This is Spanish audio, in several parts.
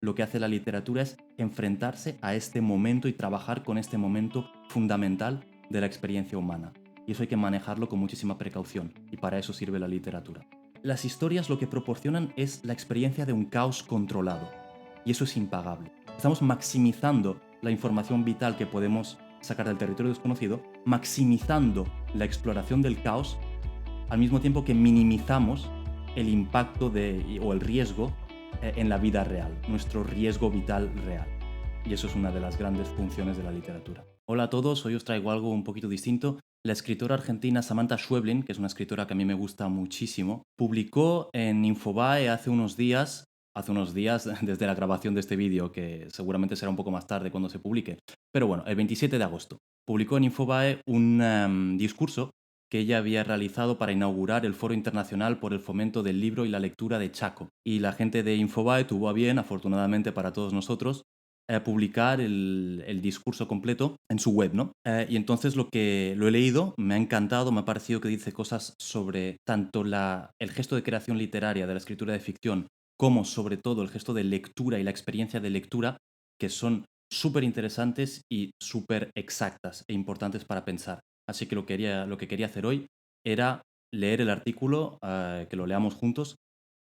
lo que hace la literatura es enfrentarse a este momento y trabajar con este momento fundamental de la experiencia humana. Y eso hay que manejarlo con muchísima precaución, y para eso sirve la literatura. Las historias lo que proporcionan es la experiencia de un caos controlado, y eso es impagable. Estamos maximizando la información vital que podemos sacar del territorio desconocido, maximizando la exploración del caos, al mismo tiempo que minimizamos el impacto o el riesgo en la vida real, nuestro riesgo vital real. Y eso es una de las grandes funciones de la literatura. Hola a todos, hoy os traigo algo un poquito distinto. La escritora argentina Samantha Schweblin, que es una escritora que a mí me gusta muchísimo, publicó en Infobae hace unos días desde la grabación de este vídeo, que seguramente será un poco más tarde cuando se publique, pero bueno, el 27 de agosto, publicó en Infobae un discurso que ella había realizado para inaugurar el Foro Internacional por el Fomento del Libro y la Lectura de Chaco. Y la gente de Infobae tuvo a bien, afortunadamente para todos nosotros, publicar el discurso completo en su web, ¿no? Y entonces lo he leído, me ha encantado, me ha parecido que dice cosas sobre tanto el gesto de creación literaria de la escritura de ficción, como sobre todo el gesto de lectura y la experiencia de lectura, que son súper interesantes y súper exactas e importantes para pensar. Así que lo que quería hacer hoy era leer el artículo, que lo leamos juntos,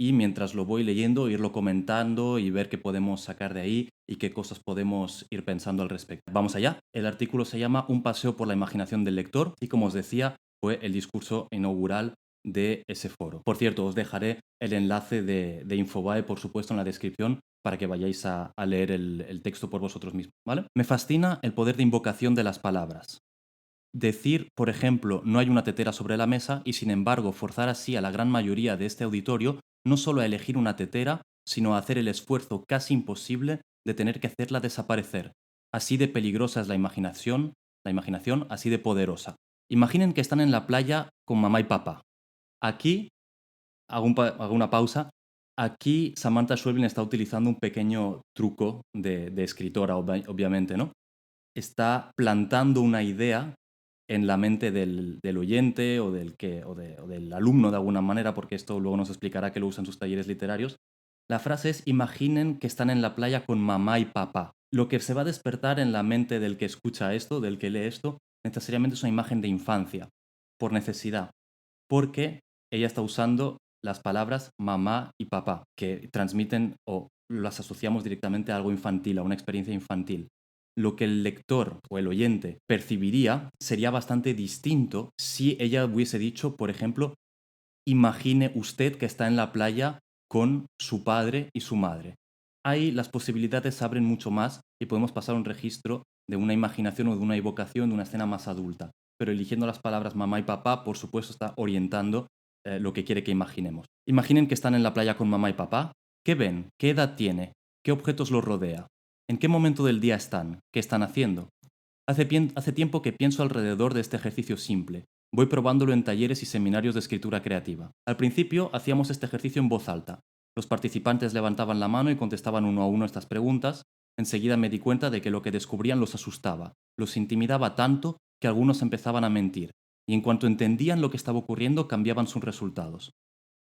y mientras lo voy leyendo, irlo comentando y ver qué podemos sacar de ahí y qué cosas podemos ir pensando al respecto. Vamos allá. El artículo se llama Un paseo por la imaginación del lector y, como os decía, fue el discurso inaugural de ese foro. Por cierto, os dejaré el enlace de Infobae, por supuesto, en la descripción para que vayáis a leer el texto por vosotros mismos, ¿vale? Me fascina el poder de invocación de las palabras. Decir, por ejemplo, no hay una tetera sobre la mesa y, sin embargo, forzar así a la gran mayoría de este auditorio no solo a elegir una tetera, sino a hacer el esfuerzo casi imposible de tener que hacerla desaparecer. Así de peligrosa es la imaginación, así de poderosa. Imaginen que están en la playa con mamá y papá. Aquí, hago una pausa, aquí Samantha Schweblin está utilizando un pequeño truco de escritora, obviamente, ¿no? Está plantando una idea en la mente del oyente o del alumno de alguna manera, porque esto luego nos explicará que lo usa en sus talleres literarios. La frase es: imaginen que están en la playa con mamá y papá. Lo que se va a despertar en la mente del que escucha esto, del que lee esto, necesariamente es una imagen de infancia, por necesidad, porque ella está usando las palabras mamá y papá, que transmiten o las asociamos directamente a algo infantil, a una experiencia infantil. Lo que el lector o el oyente percibiría sería bastante distinto si ella hubiese dicho, por ejemplo, imagine usted que está en la playa con su padre y su madre. Ahí las posibilidades se abren mucho más y podemos pasar un registro de una imaginación o de una evocación de una escena más adulta. Pero eligiendo las palabras mamá y papá, por supuesto, está orientando lo que quiere que imaginemos. Imaginen que están en la playa con mamá y papá. ¿Qué ven? ¿Qué edad tiene? ¿Qué objetos los rodea? ¿En qué momento del día están? ¿Qué están haciendo? Hace tiempo que pienso alrededor de este ejercicio simple. Voy probándolo en talleres y seminarios de escritura creativa. Al principio hacíamos este ejercicio en voz alta. Los participantes levantaban la mano y contestaban uno a uno estas preguntas. Enseguida me di cuenta de que lo que descubrían los asustaba, los intimidaba tanto que algunos empezaban a mentir, y en cuanto entendían lo que estaba ocurriendo cambiaban sus resultados.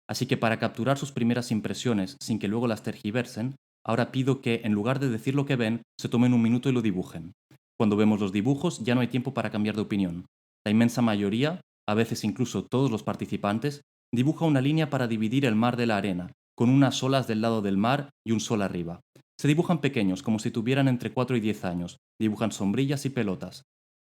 Así que para capturar sus primeras impresiones sin que luego las tergiversen, ahora pido que, en lugar de decir lo que ven, se tomen un minuto y lo dibujen. Cuando vemos los dibujos ya no hay tiempo para cambiar de opinión. La inmensa mayoría, a veces incluso todos los participantes, dibuja una línea para dividir el mar de la arena, con unas olas del lado del mar y un sol arriba. Se dibujan pequeños, como si tuvieran entre 4 y 10 años. Dibujan sombrillas y pelotas.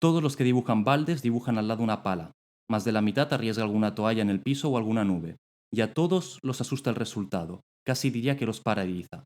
Todos los que dibujan baldes dibujan al lado una pala. Más de la mitad arriesga alguna toalla en el piso o alguna nube. Y a todos los asusta el resultado, casi diría que los paraliza.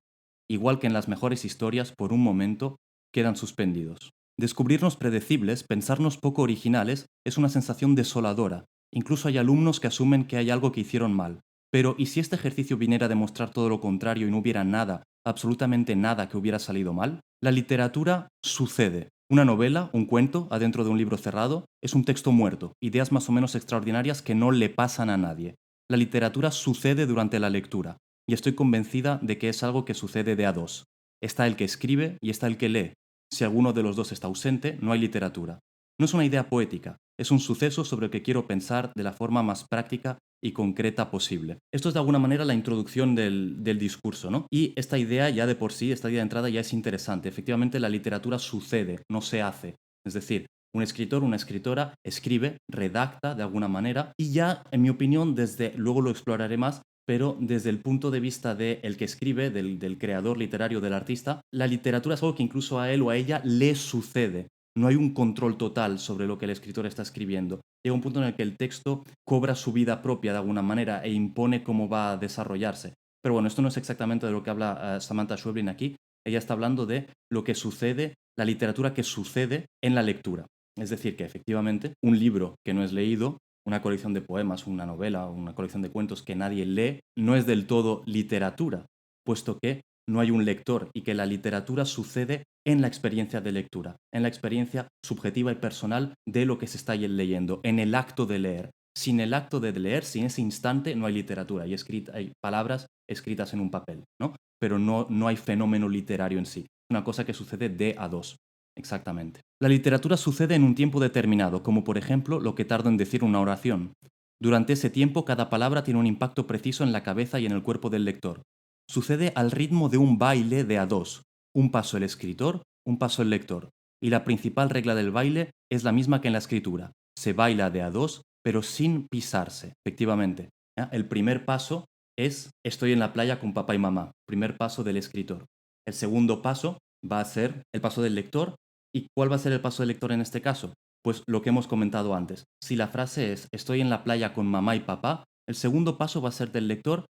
Igual que en las mejores historias, por un momento, quedan suspendidos. Descubrirnos predecibles, pensarnos poco originales, es una sensación desoladora. Incluso hay alumnos que asumen que hay algo que hicieron mal. Pero ¿y si este ejercicio viniera a demostrar todo lo contrario y no hubiera nada, absolutamente nada que hubiera salido mal? La literatura sucede. Una novela, un cuento, adentro de un libro cerrado, es un texto muerto, ideas más o menos extraordinarias que no le pasan a nadie. La literatura sucede durante la lectura, y estoy convencida de que es algo que sucede de a dos. Está el que escribe y está el que lee. Si alguno de los dos está ausente, no hay literatura. No es una idea poética, es un suceso sobre el que quiero pensar de la forma más práctica y concreta posible. Esto es de alguna manera la introducción del discurso, ¿no? Y esta idea ya de por sí, esta idea de entrada ya es interesante. Efectivamente, la literatura sucede, no se hace. Es decir, un escritor, una escritora escribe, redacta de alguna manera y ya, en mi opinión, luego lo exploraré más, pero desde el punto de vista del que escribe, del creador literario, del artista, la literatura es algo que incluso a él o a ella le sucede. No hay un control total sobre lo que el escritor está escribiendo. Llega un punto en el que el texto cobra su vida propia de alguna manera e impone cómo va a desarrollarse. Pero bueno, esto no es exactamente de lo que habla Samantha Schweblin aquí. Ella está hablando de lo que sucede, la literatura que sucede en la lectura. Es decir, que efectivamente un libro que no es leído, una colección de poemas, una novela, una colección de cuentos que nadie lee, no es del todo literatura, puesto que no hay un lector y que la literatura sucede en la experiencia de lectura, en la experiencia subjetiva y personal de lo que se está leyendo, en el acto de leer. Sin el acto de leer, sin ese instante, no hay literatura, hay palabras escritas en un papel, ¿no? Pero no hay fenómeno literario en sí. Es una cosa que sucede de a dos, exactamente. La literatura sucede en un tiempo determinado, como por ejemplo lo que tarda en decir una oración. Durante ese tiempo, cada palabra tiene un impacto preciso en la cabeza y en el cuerpo del lector. Sucede al ritmo de un baile de a dos. Un paso el escritor, un paso el lector. Y la principal regla del baile es la misma que en la escritura. Se baila de a dos, pero sin pisarse, efectivamente. El primer paso es estoy en la playa con papá y mamá. Primer paso del escritor. El segundo paso va a ser el paso del lector. ¿Y cuál va a ser el paso del lector en este caso? Pues lo que hemos comentado antes. Si la frase es estoy en la playa con mamá y papá, el segundo paso va a ser del lector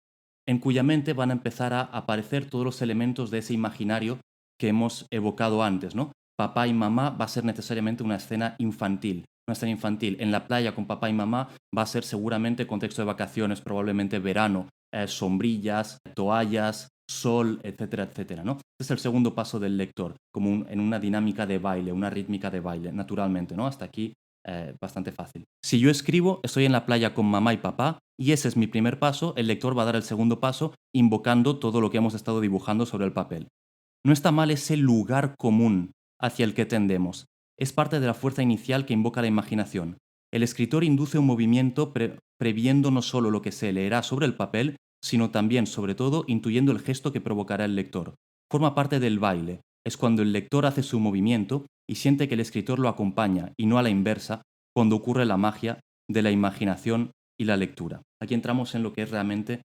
en cuya mente van a empezar a aparecer todos los elementos de ese imaginario que hemos evocado antes, ¿no? Papá y mamá va a ser necesariamente una escena infantil. Una escena infantil en la playa con papá y mamá va a ser seguramente contexto de vacaciones, probablemente verano, sombrillas, toallas, sol, etcétera, etcétera, ¿no? Este es el segundo paso del lector, como en una dinámica de baile, una rítmica de baile, naturalmente, ¿no? Hasta aquí bastante fácil. Si yo escribo, estoy en la playa con mamá y papá, y ese es mi primer paso, el lector va a dar el segundo paso invocando todo lo que hemos estado dibujando sobre el papel. No está mal ese lugar común hacia el que tendemos. Es parte de la fuerza inicial que invoca la imaginación. El escritor induce un movimiento previendo no solo lo que se leerá sobre el papel, sino también, sobre todo, intuyendo el gesto que provocará el lector. Forma parte del baile. Es cuando el lector hace su movimiento y siente que el escritor lo acompaña, y no a la inversa, cuando ocurre la magia de la imaginación y la lectura. Aquí entramos en lo que es realmente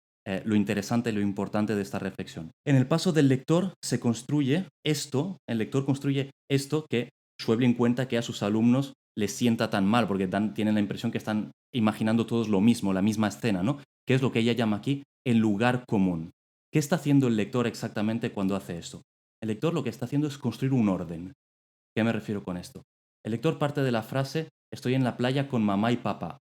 lo interesante y lo importante de esta reflexión. En el paso del lector se construye esto, el lector construye esto que Schweblin cuenta que a sus alumnos les sienta tan mal, porque tienen la impresión que están imaginando todos lo mismo, la misma escena, ¿no? Que es lo que ella llama aquí el lugar común. ¿Qué está haciendo el lector exactamente cuando hace esto? El lector lo que está haciendo es construir un orden. ¿Qué me refiero con esto? El lector parte de la frase estoy en la playa con mamá y papá.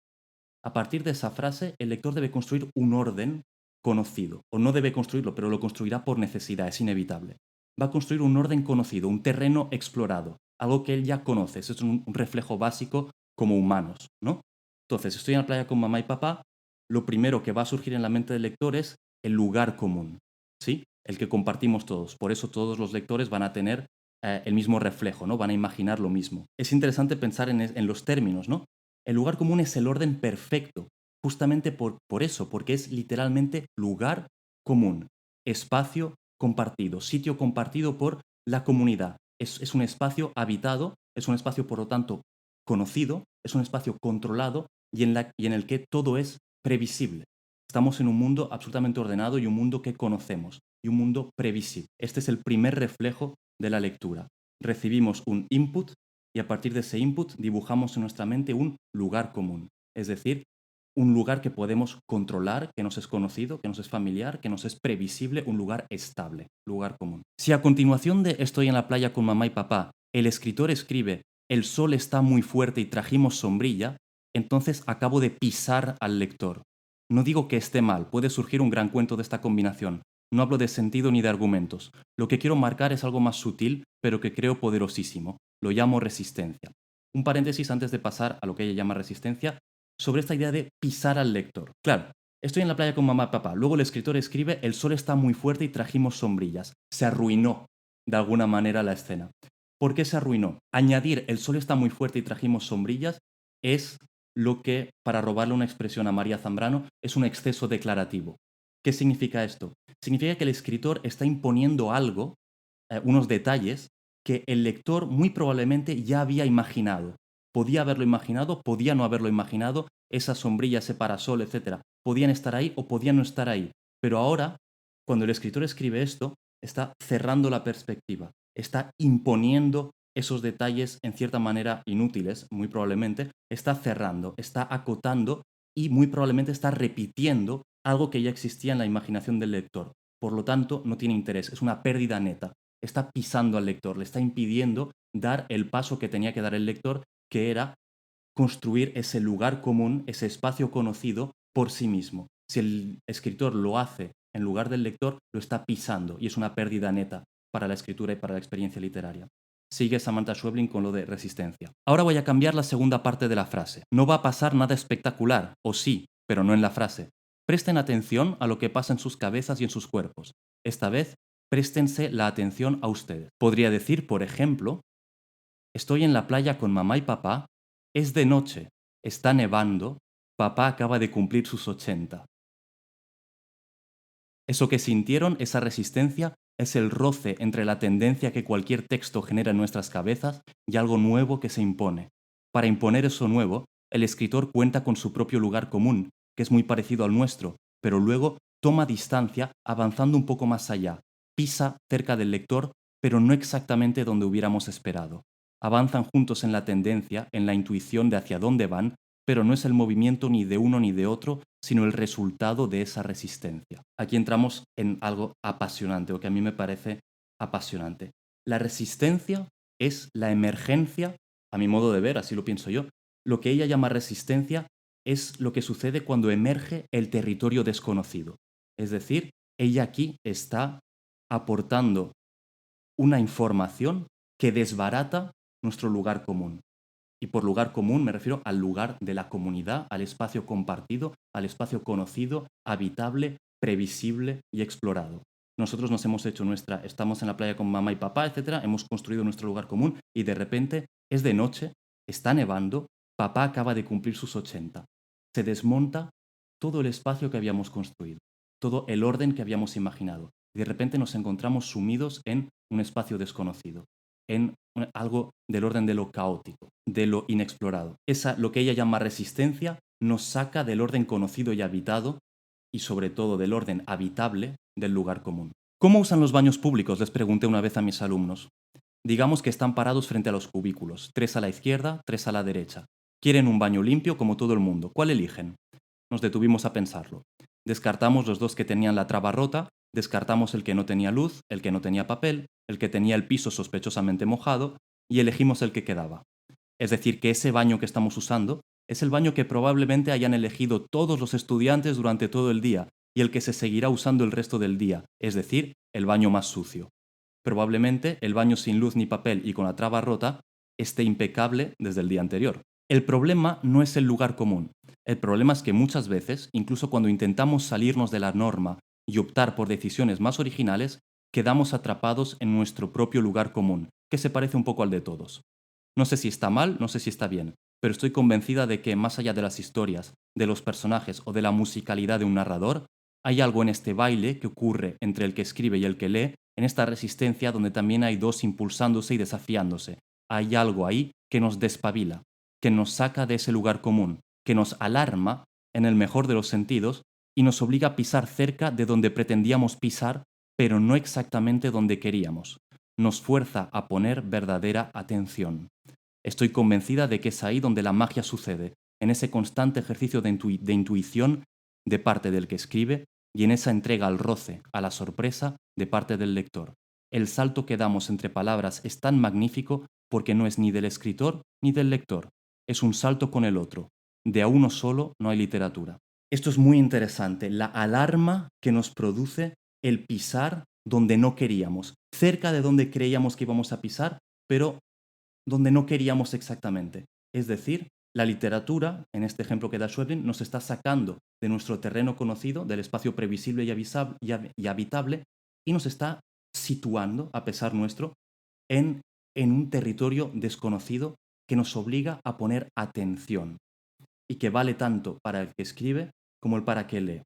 A partir de esa frase, el lector debe construir un orden conocido, o no debe construirlo, pero lo construirá por necesidad, es inevitable. Va a construir un orden conocido, un terreno explorado, algo que él ya conoce, eso es un reflejo básico como humanos, ¿no? Entonces, estoy en la playa con mamá y papá, lo primero que va a surgir en la mente del lector es el lugar común, ¿sí? El que compartimos todos. Por eso todos los lectores van a tener el mismo reflejo, ¿no? Van a imaginar lo mismo. Es interesante pensar en los términos, ¿no? El lugar común es el orden perfecto, justamente por eso, porque es literalmente lugar común, espacio compartido, sitio compartido por la comunidad. Es un espacio habitado, es un espacio, por lo tanto, conocido, es un espacio controlado y en el que todo es previsible. Estamos en un mundo absolutamente ordenado y un mundo que conocemos, y un mundo previsible. Este es el primer reflejo de la lectura. Recibimos un input y a partir de ese input dibujamos en nuestra mente un lugar común, es decir, un lugar que podemos controlar, que nos es conocido, que nos es familiar, que nos es previsible, un lugar estable, lugar común. Si a continuación de estoy en la playa con mamá y papá, el escritor escribe el sol está muy fuerte y trajimos sombrilla, entonces acabo de pisar al lector. No digo que esté mal, puede surgir un gran cuento de esta combinación. No hablo de sentido ni de argumentos. Lo que quiero marcar es algo más sutil, pero que creo poderosísimo. Lo llamo resistencia. Un paréntesis antes de pasar a lo que ella llama resistencia, sobre esta idea de pisar al lector. Claro, estoy en la playa con mamá y papá. Luego el escritor escribe el sol está muy fuerte y trajimos sombrillas. Se arruinó de alguna manera la escena. ¿Por qué se arruinó? Añadir el sol está muy fuerte y trajimos sombrillas es lo que, para robarle una expresión a María Zambrano, es un exceso declarativo. ¿Qué significa esto? Significa que el escritor está imponiendo algo, unos detalles, que el lector muy probablemente ya había imaginado. Podía haberlo imaginado, podía no haberlo imaginado, esas sombrillas, ese parasol, etcétera, podían estar ahí o podían no estar ahí. Pero ahora, cuando el escritor escribe esto, está cerrando la perspectiva, está imponiendo esos detalles en cierta manera inútiles, muy probablemente, está cerrando, está acotando y muy probablemente está repitiendo algo que ya existía en la imaginación del lector. Por lo tanto, no tiene interés, es una pérdida neta. Está pisando al lector, le está impidiendo dar el paso que tenía que dar el lector, que era construir ese lugar común, ese espacio conocido por sí mismo. Si el escritor lo hace en lugar del lector, lo está pisando y es una pérdida neta para la escritura y para la experiencia literaria. Sigue Samantha Schweblin con lo de resistencia. Ahora voy a cambiar la segunda parte de la frase. No va a pasar nada espectacular, o sí, pero no en la frase. Presten atención a lo que pasa en sus cabezas y en sus cuerpos. Esta vez, préstense la atención a ustedes. Podría decir, por ejemplo, estoy en la playa con mamá y papá, es de noche, está nevando, papá acaba de cumplir sus 80. Eso que sintieron, esa resistencia, es el roce entre la tendencia que cualquier texto genera en nuestras cabezas y algo nuevo que se impone. Para imponer eso nuevo, el escritor cuenta con su propio lugar común, que es muy parecido al nuestro, pero luego toma distancia avanzando un poco más allá, pisa cerca del lector, pero no exactamente donde hubiéramos esperado. Avanzan juntos en la tendencia, en la intuición de hacia dónde van, pero no es el movimiento ni de uno ni de otro, sino el resultado de esa resistencia. Aquí entramos en algo apasionante, o que a mí me parece apasionante. La resistencia es la emergencia, a mi modo de ver, así lo pienso yo. Lo que ella llama resistencia es lo que sucede cuando emerge el territorio desconocido. Es decir, ella aquí está aportando una información que desbarata nuestro lugar común. Y por lugar común me refiero al lugar de la comunidad, al espacio compartido, al espacio conocido, habitable, previsible y explorado. Nosotros nos hemos hecho estamos en la playa con mamá y papá, etcétera, hemos construido nuestro lugar común y de repente es de noche, está nevando, papá acaba de cumplir sus 80. Se desmonta todo el espacio que habíamos construido, todo el orden que habíamos imaginado. Y de repente nos encontramos sumidos en un espacio desconocido, en algo del orden de lo caótico, de lo inexplorado. Lo que ella llama resistencia, nos saca del orden conocido y habitado y sobre todo del orden habitable del lugar común. ¿Cómo usan los baños públicos? Les pregunté una vez a mis alumnos. Digamos que están parados frente a los cubículos, 3 a la izquierda, 3 a la derecha. Quieren un baño limpio como todo el mundo. ¿Cuál eligen? Nos detuvimos a pensarlo. Descartamos los dos que tenían la traba rota, descartamos el que no tenía luz, el que no tenía papel, el que tenía el piso sospechosamente mojado y elegimos el que quedaba. Es decir, que ese baño que estamos usando es el baño que probablemente hayan elegido todos los estudiantes durante todo el día y el que se seguirá usando el resto del día, es decir, el baño más sucio. Probablemente el baño sin luz ni papel y con la traba rota esté impecable desde el día anterior. El problema no es el lugar común. El problema es que muchas veces, incluso cuando intentamos salirnos de la norma y optar por decisiones más originales, quedamos atrapados en nuestro propio lugar común, que se parece un poco al de todos. No sé si está mal, no sé si está bien, pero estoy convencida de que más allá de las historias, de los personajes o de la musicalidad de un narrador, hay algo en este baile que ocurre entre el que escribe y el que lee, en esta resistencia donde también hay dos impulsándose y desafiándose. Hay algo ahí que nos despabila, que nos saca de ese lugar común, que nos alarma, en el mejor de los sentidos, y nos obliga a pisar cerca de donde pretendíamos pisar, pero no exactamente donde queríamos. Nos fuerza a poner verdadera atención. Estoy convencida de que es ahí donde la magia sucede, en ese constante ejercicio de intuición de parte del que escribe y en esa entrega al roce, a la sorpresa de parte del lector. El salto que damos entre palabras es tan magnífico porque no es ni del escritor ni del lector, es un salto con el otro. De a uno solo no hay literatura. Esto es muy interesante, la alarma que nos produce el pisar donde no queríamos, cerca de donde creíamos que íbamos a pisar, pero donde no queríamos exactamente. Es decir, la literatura, en este ejemplo que da Schweblin, nos está sacando de nuestro terreno conocido, del espacio previsible y habitable, y nos está situando, a pesar nuestro, en un territorio desconocido que nos obliga a poner atención. y que vale tanto para el que escribe como el para que lee.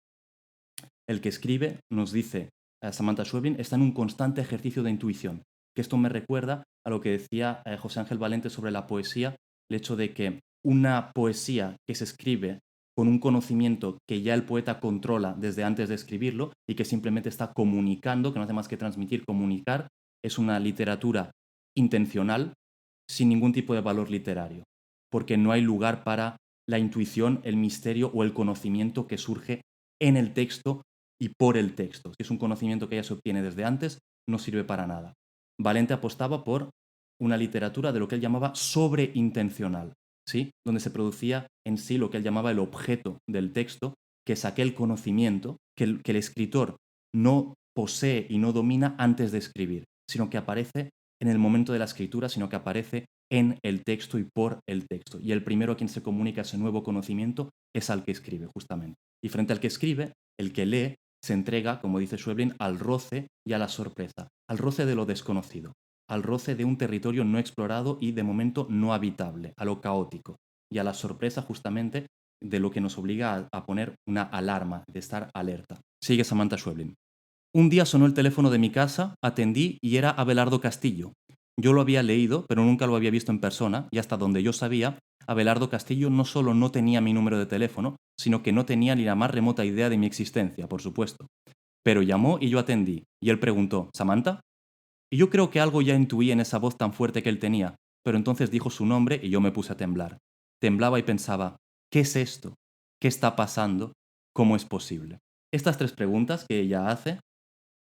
El que escribe, nos dice Samantha Schweblin, está en un constante ejercicio de intuición, que esto me recuerda a lo que decía José Ángel Valente sobre la poesía, el hecho de que una poesía que se escribe con un conocimiento que ya el poeta controla desde antes de escribirlo y que simplemente está comunicando, que no hace más que transmitir, comunicar, es una literatura intencional sin ningún tipo de valor literario, porque no hay lugar para la intuición, el misterio o el conocimiento que surge en el texto y por el texto. Si es un conocimiento que ya se obtiene desde antes, no sirve para nada. Valente apostaba por una literatura de lo que él llamaba sobreintencional, ¿sí? Donde se producía en sí lo que él llamaba el objeto del texto, que es aquel conocimiento que el escritor no posee y no domina antes de escribir, sino que aparece en el momento de la escritura, sino que aparece en el texto y por el texto. Y el primero a quien se comunica ese nuevo conocimiento es al que escribe, justamente. Y frente al que escribe, el que lee se entrega, como dice Schweblin, al roce y a la sorpresa, al roce de lo desconocido, al roce de un territorio no explorado y de momento no habitable, a lo caótico, y a la sorpresa justamente de lo que nos obliga a poner una alarma, de estar alerta. Sigue Samantha Schweblin. Un día sonó el teléfono de mi casa, atendí y era Abelardo Castillo. Yo lo había leído, pero nunca lo había visto en persona, y hasta donde yo sabía, Abelardo Castillo no solo no tenía mi número de teléfono, sino que no tenía ni la más remota idea de mi existencia, por supuesto. Pero llamó y yo atendí, y él preguntó, ¿Samantha? Y yo creo que algo ya intuí en esa voz tan fuerte que él tenía, pero entonces dijo su nombre y yo me puse a temblar. Temblaba y pensaba, ¿qué es esto? ¿Qué está pasando? ¿Cómo es posible? Estas tres preguntas que ella hace,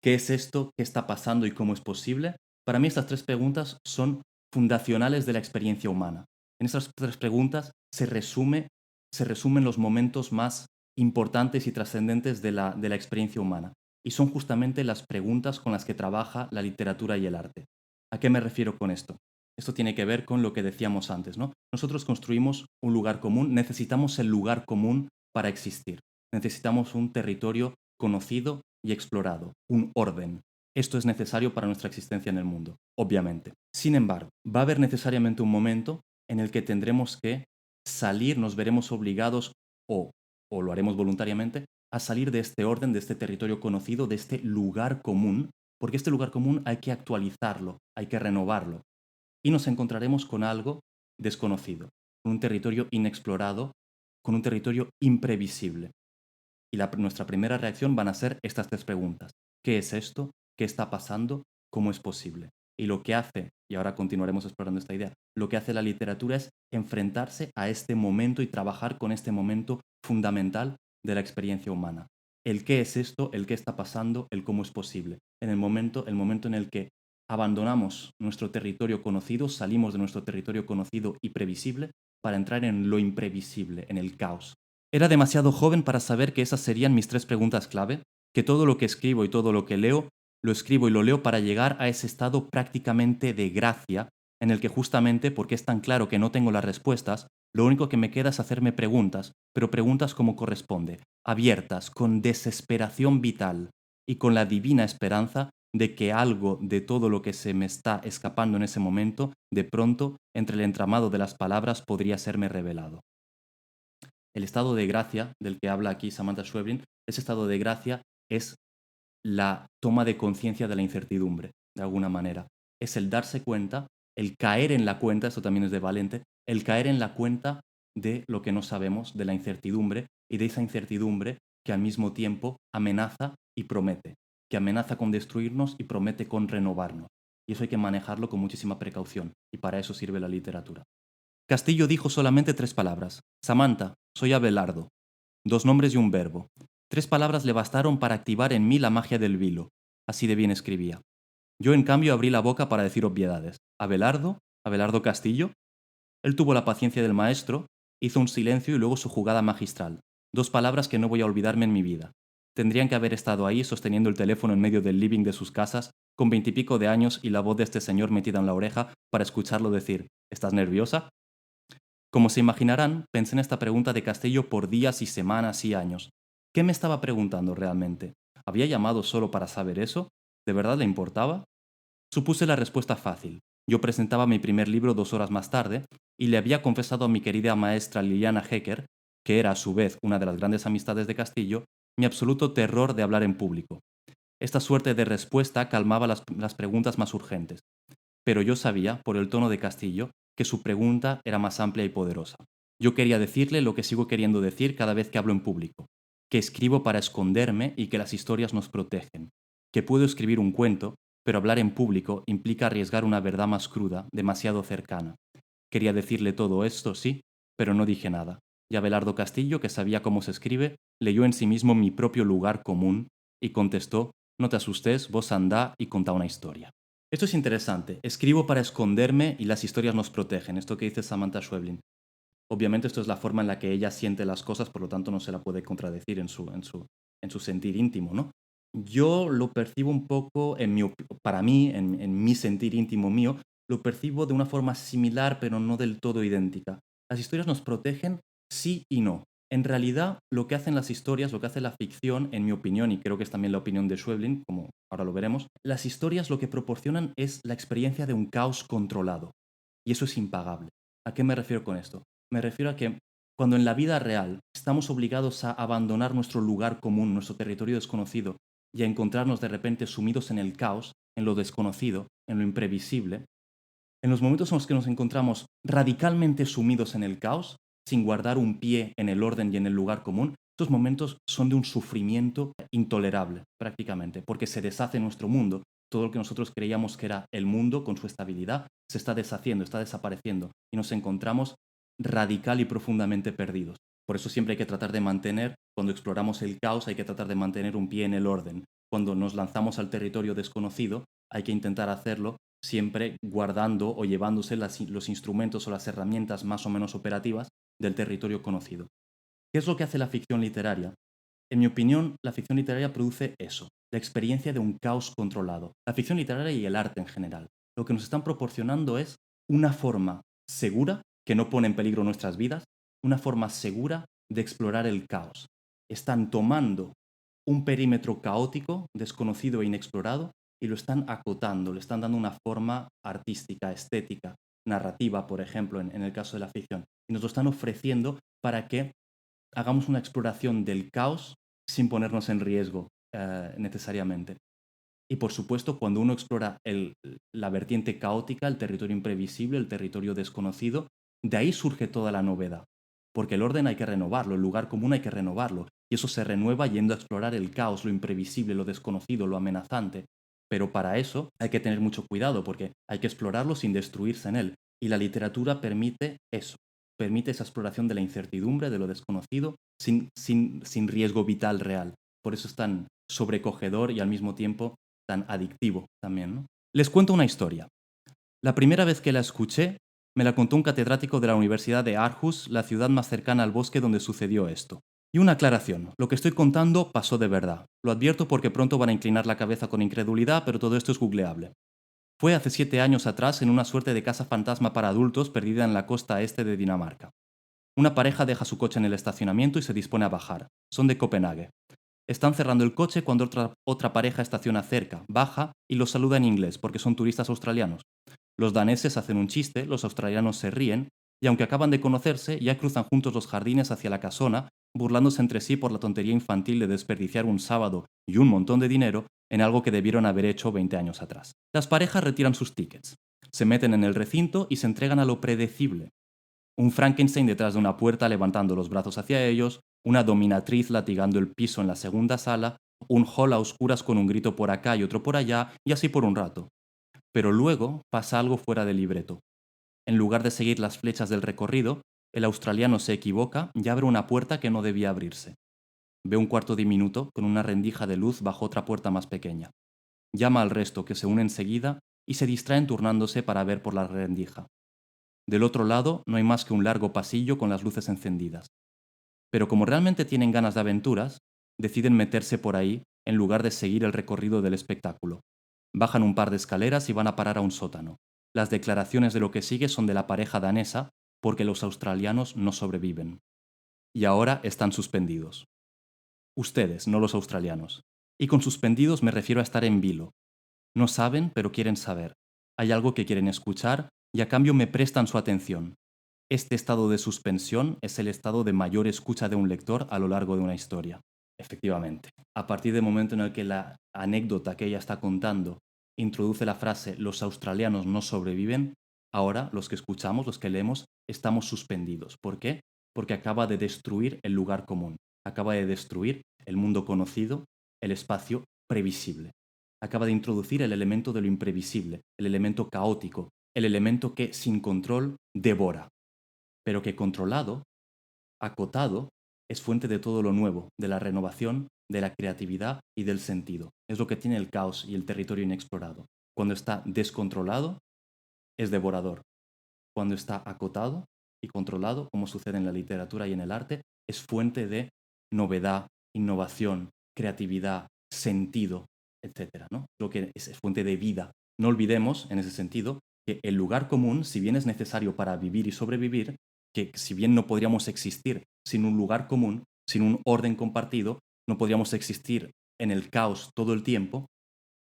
¿qué es esto? ¿Qué está pasando y cómo es posible? Para mí estas tres preguntas son fundacionales de la experiencia humana. En estas tres preguntas se resumen los momentos más importantes y trascendentes de la experiencia humana. Y son justamente las preguntas con las que trabaja la literatura y el arte. ¿A qué me refiero con esto? Esto tiene que ver con lo que decíamos antes, ¿no? Nosotros construimos un lugar común, necesitamos el lugar común para existir. Necesitamos un territorio conocido y explorado, un orden. Esto es necesario para nuestra existencia en el mundo, obviamente. Sin embargo, va a haber necesariamente un momento en el que tendremos que salir, nos veremos obligados o lo haremos voluntariamente, a salir de este orden, de este territorio conocido, de este lugar común, porque este lugar común hay que actualizarlo, hay que renovarlo. Y nos encontraremos con algo desconocido, con un territorio inexplorado, con un territorio imprevisible. Y nuestra primera reacción van a ser estas tres preguntas. ¿Qué es esto? ¿Qué está pasando? ¿Cómo es posible? Y lo que hace, y ahora continuaremos explorando esta idea, lo que hace la literatura es enfrentarse a este momento y trabajar con este momento fundamental de la experiencia humana. El qué es esto, el qué está pasando, el cómo es posible. En el momento en el que abandonamos nuestro territorio conocido, salimos de nuestro territorio conocido y previsible para entrar en lo imprevisible, en el caos. Era demasiado joven para saber que esas serían mis tres preguntas clave, que todo lo que escribo y todo lo que leo, lo escribo y lo leo para llegar a ese estado prácticamente de gracia, en el que justamente, porque es tan claro que no tengo las respuestas, lo único que me queda es hacerme preguntas, pero preguntas como corresponde, abiertas, con desesperación vital y con la divina esperanza de que algo de todo lo que se me está escapando en ese momento, de pronto, entre el entramado de las palabras, podría serme revelado. El estado de gracia del que habla aquí Samantha Schweblin, ese estado de gracia es la toma de conciencia de la incertidumbre, de alguna manera. Es el darse cuenta, el caer en la cuenta, esto también es de Valente, el caer en la cuenta de lo que no sabemos, de la incertidumbre y de esa incertidumbre que al mismo tiempo amenaza y promete, que amenaza con destruirnos y promete con renovarnos. Y eso hay que manejarlo con muchísima precaución, y para eso sirve la literatura. Castillo dijo solamente tres palabras. Samantha, soy Abelardo. Dos nombres y un verbo. Tres palabras le bastaron para activar en mí la magia del vilo. Así de bien escribía. Yo, en cambio, abrí la boca para decir obviedades. ¿Abelardo? ¿Abelardo Castillo? Él tuvo la paciencia del maestro, hizo un silencio y luego su jugada magistral. Dos palabras que no voy a olvidarme en mi vida. Tendrían que haber estado ahí sosteniendo el teléfono en medio del living de sus casas, con 20 y pico de años y la voz de este señor metida en la oreja para escucharlo decir: ¿Estás nerviosa? Como se imaginarán, pensé en esta pregunta de Castillo por días y semanas y años. ¿Qué me estaba preguntando realmente? ¿Había llamado solo para saber eso? ¿De verdad le importaba? Supuse la respuesta fácil. Yo presentaba mi primer libro 2 horas más tarde y le había confesado a mi querida maestra Liliana Hecker que era a su vez una de las grandes amistades de Castillo, mi absoluto terror de hablar en público. Esta suerte de respuesta calmaba las preguntas más urgentes, pero yo sabía, por el tono de Castillo, que su pregunta era más amplia y poderosa. Yo quería decirle lo que sigo queriendo decir cada vez que hablo en público, que escribo para esconderme y que las historias nos protegen, que puedo escribir un cuento, pero hablar en público implica arriesgar una verdad más cruda, demasiado cercana. Quería decirle todo esto, sí, pero no dije nada. Y Abelardo Castillo, que sabía cómo se escribe, leyó en sí mismo mi propio lugar común y contestó: no te asustes, vos andá y contá una historia. Esto es interesante. Escribo para esconderme y las historias nos protegen. Esto que dice Samantha Schweblin. Obviamente esto es la forma en la que ella siente las cosas, por lo tanto no se la puede contradecir en su sentir íntimo, ¿no? Yo lo percibo un poco, para mí, en mi sentir íntimo mío, lo percibo de una forma similar, pero no del todo idéntica. Las historias nos protegen, sí y no. En realidad, lo que hacen las historias, lo que hace la ficción, en mi opinión, y creo que es también la opinión de Schweblin, como ahora lo veremos, las historias lo que proporcionan es la experiencia de un caos controlado. Y eso es impagable. ¿A qué me refiero con esto? Me refiero a que cuando en la vida real estamos obligados a abandonar nuestro lugar común, nuestro territorio desconocido, y a encontrarnos de repente sumidos en el caos, en lo desconocido, en lo imprevisible, en los momentos en los que nos encontramos radicalmente sumidos en el caos, sin guardar un pie en el orden y en el lugar común, estos momentos son de un sufrimiento intolerable, prácticamente, porque se deshace nuestro mundo. Todo lo que nosotros creíamos que era el mundo, con su estabilidad, se está deshaciendo, está desapareciendo, y nos encontramos radical y profundamente perdidos. Por eso siempre hay que tratar de mantener, cuando exploramos el caos, hay que tratar de mantener un pie en el orden. Cuando nos lanzamos al territorio desconocido, hay que intentar hacerlo siempre guardando o llevándose los instrumentos o las herramientas más o menos operativas del territorio conocido. ¿Qué es lo que hace la ficción literaria? En mi opinión, la ficción literaria produce eso, la experiencia de un caos controlado. La ficción literaria y el arte en general. Lo que nos están proporcionando es una forma segura, que no pone en peligro nuestras vidas, una forma segura de explorar el caos. Están tomando un perímetro caótico, desconocido e inexplorado, y lo están acotando, le están dando una forma artística, estética, narrativa, por ejemplo, en el caso de la ficción. Y nos lo están ofreciendo para que hagamos una exploración del caos sin ponernos en riesgo necesariamente. Y por supuesto, cuando uno explora la vertiente caótica, el territorio imprevisible, el territorio desconocido, de ahí surge toda la novedad. Porque el orden hay que renovarlo, el lugar común hay que renovarlo. Y eso se renueva yendo a explorar el caos, lo imprevisible, lo desconocido, lo amenazante. Pero para eso hay que tener mucho cuidado, porque hay que explorarlo sin destruirse en él. Y la literatura permite eso, permite esa exploración de la incertidumbre, de lo desconocido, sin riesgo vital real. Por eso es tan sobrecogedor y al mismo tiempo tan adictivo también, ¿no? Les cuento una historia. La primera vez que la escuché, me la contó un catedrático de la Universidad de Aarhus, la ciudad más cercana al bosque donde sucedió esto. Y una aclaración, lo que estoy contando pasó de verdad. Lo advierto porque pronto van a inclinar la cabeza con incredulidad, pero todo esto es googleable. Fue hace 7 años atrás en una suerte de casa fantasma para adultos perdida en la costa este de Dinamarca. Una pareja deja su coche en el estacionamiento y se dispone a bajar. Son de Copenhague. Están cerrando el coche cuando otra pareja estaciona cerca, baja y los saluda en inglés porque son turistas australianos. Los daneses hacen un chiste, los australianos se ríen y aunque acaban de conocerse, ya cruzan juntos los jardines hacia la casona, burlándose entre sí por la tontería infantil de desperdiciar un sábado y un montón de dinero en algo que debieron haber hecho 20 años atrás. Las parejas retiran sus tickets, se meten en el recinto y se entregan a lo predecible. Un Frankenstein detrás de una puerta levantando los brazos hacia ellos, una dominatriz latigando el piso en la segunda sala, un hall a oscuras con un grito por acá y otro por allá, y así por un rato. Pero luego pasa algo fuera del libreto. En lugar de seguir las flechas del recorrido, el australiano se equivoca y abre una puerta que no debía abrirse. Ve un cuarto diminuto con una rendija de luz bajo otra puerta más pequeña. Llama al resto, que se une enseguida, y se distraen turnándose para ver por la rendija. Del otro lado no hay más que un largo pasillo con las luces encendidas. Pero como realmente tienen ganas de aventuras, deciden meterse por ahí en lugar de seguir el recorrido del espectáculo. Bajan un par de escaleras y van a parar a un sótano. Las declaraciones de lo que sigue son de la pareja danesa porque los australianos no sobreviven. Y ahora están suspendidos. Ustedes, no los australianos. Y con suspendidos me refiero a estar en vilo. No saben, pero quieren saber. Hay algo que quieren escuchar y a cambio me prestan su atención. este estado de suspensión es el estado de mayor escucha de un lector a lo largo de una historia. Efectivamente, a partir del momento en el que la anécdota que ella está contando introduce la frase «los australianos no sobreviven», ahora los que escuchamos, los que leemos, estamos suspendidos. ¿Por qué? Porque acaba de destruir el lugar común, acaba de destruir el mundo conocido, el espacio previsible. Acaba de introducir el elemento de lo imprevisible, el elemento caótico, el elemento que sin control devora, pero que controlado, acotado, es fuente de todo lo nuevo, de la renovación, de la creatividad y del sentido. Es lo que tiene el caos y el territorio inexplorado. Cuando está descontrolado, es devorador. Cuando está acotado y controlado, como sucede en la literatura y en el arte, es fuente de novedad, innovación, creatividad, sentido, etcétera, ¿no? Lo que es fuente de vida. No olvidemos, en ese sentido, que el lugar común, si bien es necesario para vivir y sobrevivir, que si bien no podríamos existir sin un lugar común, sin un orden compartido, no podríamos existir en el caos todo el tiempo,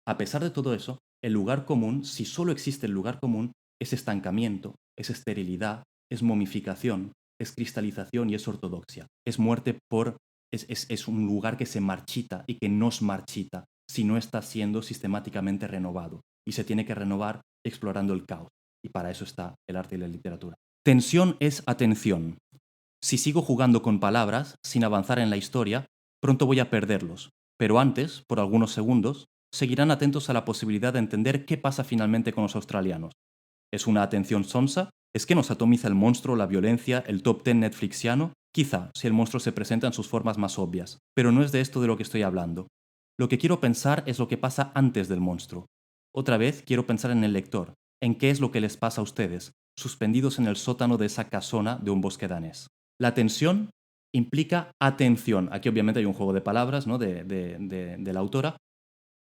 a pesar de todo eso, el lugar común, si solo existe el lugar común, es estancamiento, es esterilidad, es momificación, es cristalización y es ortodoxia. Es muerte por... es un lugar que se marchita y que nos marchita si no está siendo sistemáticamente renovado. Y se tiene que renovar explorando el caos. Y para eso está el arte y la literatura. Tensión es atención. Si sigo jugando con palabras, sin avanzar en la historia, pronto voy a perderlos. Pero antes, por algunos segundos, seguirán atentos a la posibilidad de entender qué pasa finalmente con los australianos. ¿Es una atención sonsa? ¿Es que nos atomiza el monstruo, la violencia, el top 10 netflixiano? Quizá, si el monstruo se presenta en sus formas más obvias. Pero no es de esto de lo que estoy hablando. Lo que quiero pensar es lo que pasa antes del monstruo. Otra vez quiero pensar en el lector, en qué es lo que les pasa a ustedes, suspendidos en el sótano de esa casona de un bosque danés. La tensión implica atención. Aquí obviamente hay un juego de palabras, ¿no? de la autora,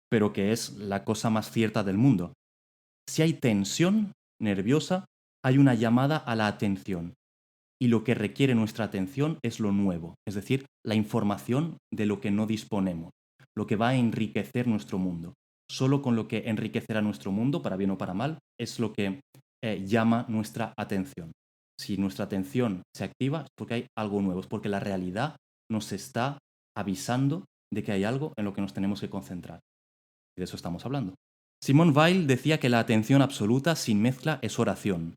pero que es la cosa más cierta del mundo. Si hay tensión nerviosa, hay una llamada a la atención. Y lo que requiere nuestra atención es lo nuevo, es decir, la información de lo que no disponemos, lo que va a enriquecer nuestro mundo. Solo con lo que enriquecerá nuestro mundo, para bien o para mal, es lo que llama nuestra atención. Si nuestra atención se activa es porque hay algo nuevo, es porque la realidad nos está avisando de que hay algo en lo que nos tenemos que concentrar. Y de eso estamos hablando. Simone Weil decía que la atención absoluta sin mezcla es oración.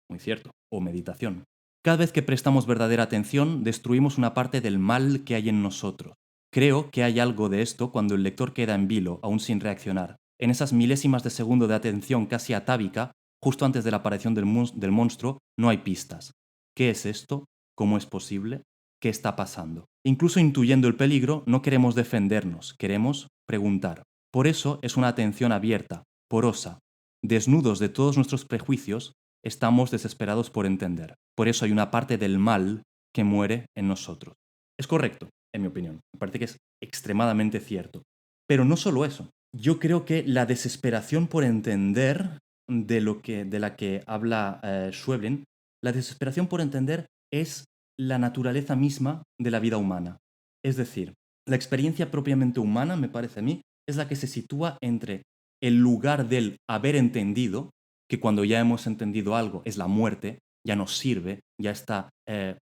Muy cierto. O meditación. Cada vez que prestamos verdadera atención, destruimos una parte del mal que hay en nosotros. Creo que hay algo de esto cuando el lector queda en vilo, aún sin reaccionar. En esas milésimas de segundo de atención casi atávica, justo antes de la aparición del monstruo, no hay pistas. ¿Qué es esto? ¿Cómo es posible? ¿Qué está pasando? Incluso intuyendo el peligro, no queremos defendernos, queremos preguntar. Por eso es una atención abierta, porosa. Desnudos de todos nuestros prejuicios, estamos desesperados por entender. Por eso hay una parte del mal que muere en nosotros. Es correcto, en mi opinión. Me parece que es extremadamente cierto. Pero no solo eso. Yo creo que la desesperación por entender de la que habla Schweblin, la desesperación por entender es la naturaleza misma de la vida humana. Es decir, la experiencia propiamente humana, me parece a mí, es la que se sitúa entre el lugar del haber entendido, que cuando ya hemos entendido algo es la muerte, ya no sirve, ya está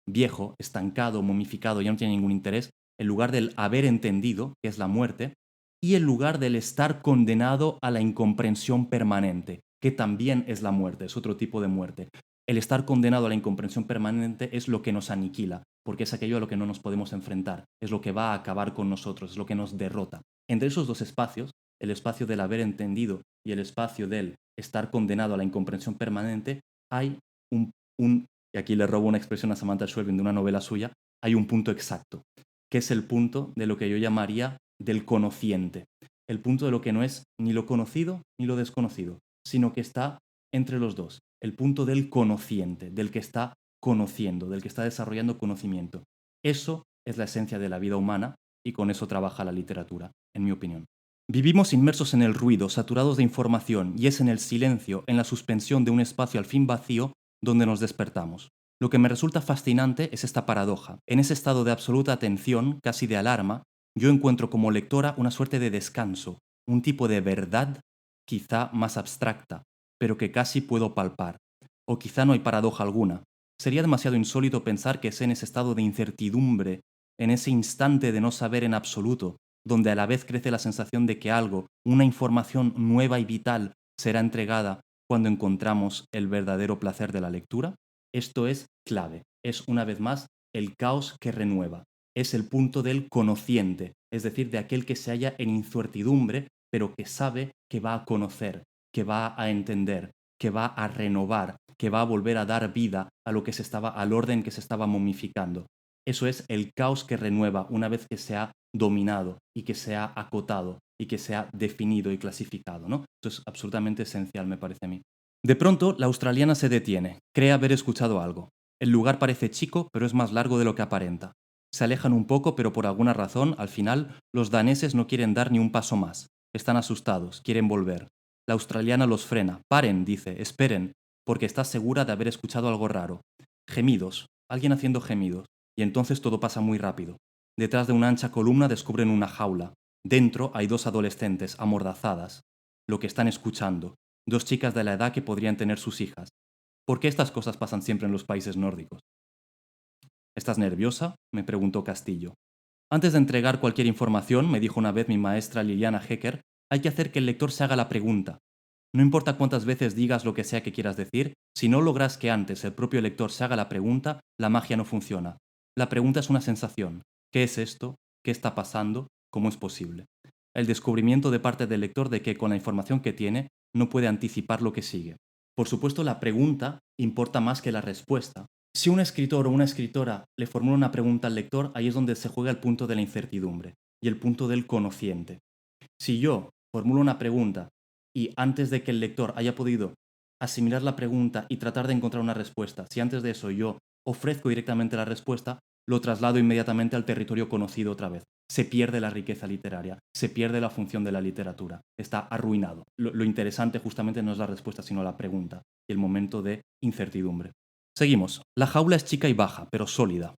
viejo, estancado, momificado, ya no tiene ningún interés, el lugar del haber entendido, que es la muerte, y el lugar del estar condenado a la incomprensión permanente, que también es la muerte, es otro tipo de muerte. El estar condenado a la incomprensión permanente es lo que nos aniquila, porque es aquello a lo que no nos podemos enfrentar, es lo que va a acabar con nosotros, es lo que nos derrota. Entre esos dos espacios, el espacio del haber entendido y el espacio del estar condenado a la incomprensión permanente, hay y aquí le robo una expresión a Samantha Schweblin de una novela suya, hay un punto exacto, que es el punto de lo que yo llamaría del conociente, el punto de lo que no es ni lo conocido ni lo desconocido, sino que está entre los dos, el punto del conociente, del que está conociendo, del que está desarrollando conocimiento. Eso es la esencia de la vida humana y con eso trabaja la literatura, en mi opinión. Vivimos inmersos en el ruido, saturados de información, y es en el silencio, en la suspensión de un espacio al fin vacío, donde nos despertamos. Lo que me resulta fascinante es esta paradoja. En ese estado de absoluta atención, casi de alarma, yo encuentro como lectora una suerte de descanso, un tipo de verdad quizá más abstracta, pero que casi puedo palpar. O quizá no hay paradoja alguna. Sería demasiado insólito pensar que es en ese estado de incertidumbre, en ese instante de no saber en absoluto, donde a la vez crece la sensación de que algo, una información nueva y vital, será entregada cuando encontramos el verdadero placer de la lectura. Esto es clave, es una vez más el caos que renueva, es el punto del conociente, es decir, de aquel que se halla en incertidumbre, pero que sabe que va a conocer, que va a entender, que va a renovar, que va a volver a dar vida a lo que se estaba, al orden que se estaba momificando. Eso es el caos que renueva una vez que se ha dominado y que se ha acotado y que se ha definido y clasificado, ¿no? Esto es absolutamente esencial, me parece a mí. De pronto, la australiana se detiene, cree haber escuchado algo. El lugar parece chico, pero es más largo de lo que aparenta. Se alejan un poco, pero por alguna razón, al final, los daneses no quieren dar ni un paso más. Están asustados, quieren volver. La australiana los frena. Paren, dice, esperen, porque está segura de haber escuchado algo raro. Gemidos, alguien haciendo gemidos, y entonces todo pasa muy rápido. Detrás de una ancha columna descubren una jaula. Dentro hay dos adolescentes, amordazadas. Lo que están escuchando, dos chicas de la edad que podrían tener sus hijas. ¿Por qué estas cosas pasan siempre en los países nórdicos? ¿Estás nerviosa?, me preguntó Castillo. Antes de entregar cualquier información, me dijo una vez mi maestra Liliana Hecker, hay que hacer que el lector se haga la pregunta. No importa cuántas veces digas lo que sea que quieras decir, si no logras que antes el propio lector se haga la pregunta, la magia no funciona. La pregunta es una sensación. ¿Qué es esto? ¿Qué está pasando? ¿Cómo es posible? El descubrimiento de parte del lector de que con la información que tiene no puede anticipar lo que sigue. Por supuesto, la pregunta importa más que la respuesta. Si un escritor o una escritora le formula una pregunta al lector, ahí es donde se juega el punto de la incertidumbre y el punto del conociente. Si yo formulo una pregunta y antes de que el lector haya podido asimilar la pregunta y tratar de encontrar una respuesta, si antes de eso yo ofrezco directamente la respuesta, lo traslado inmediatamente al territorio conocido otra vez. Se pierde la riqueza literaria, se pierde la función de la literatura, está arruinado. Lo interesante justamente no es la respuesta, sino la pregunta y el momento de incertidumbre. Seguimos. La jaula es chica y baja, pero sólida.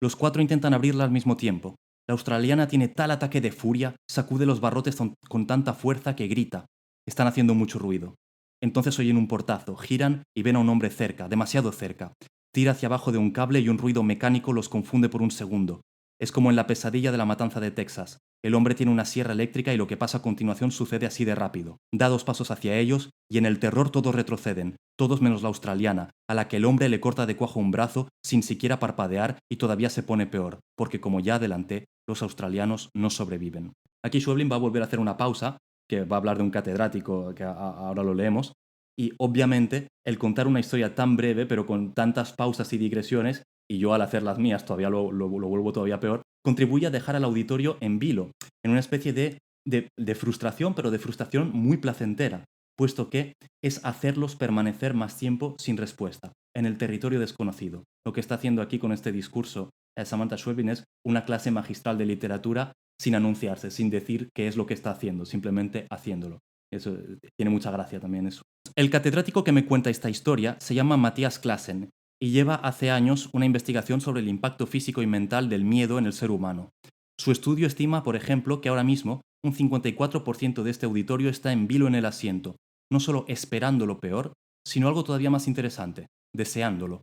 Los cuatro intentan abrirla al mismo tiempo. La australiana tiene tal ataque de furia, sacude los barrotes con tanta fuerza que grita. Están haciendo mucho ruido. Entonces oyen un portazo, giran y ven a un hombre cerca, demasiado cerca. Tira hacia abajo de un cable y un ruido mecánico los confunde por un segundo. Es como en la pesadilla de la matanza de Texas. El hombre tiene una sierra eléctrica y lo que pasa a continuación sucede así de rápido. Da 2 pasos hacia ellos y en el terror todos retroceden, todos menos la australiana, a la que el hombre le corta de cuajo un brazo sin siquiera parpadear y todavía se pone peor, porque como ya adelanté, los australianos no sobreviven. Aquí Schweblin va a volver a hacer una pausa, que va a hablar de un catedrático, que ahora lo leemos, y obviamente el contar una historia tan breve, pero con tantas pausas y digresiones, y yo al hacer las mías todavía lo vuelvo todavía peor, contribuye a dejar al auditorio en vilo, en una especie de frustración, pero de frustración muy placentera, puesto que es hacerlos permanecer más tiempo sin respuesta, en el territorio desconocido. Lo que está haciendo aquí con este discurso Samantha Schweblin es una clase magistral de literatura sin anunciarse, sin decir qué es lo que está haciendo, simplemente haciéndolo. Eso tiene mucha gracia también eso. El catedrático que me cuenta esta historia se llama Matthias Classen y lleva hace años una investigación sobre el impacto físico y mental del miedo en el ser humano. Su estudio estima, por ejemplo, que ahora mismo un 54% de este auditorio está en vilo en el asiento, no solo esperando lo peor, sino algo todavía más interesante, deseándolo.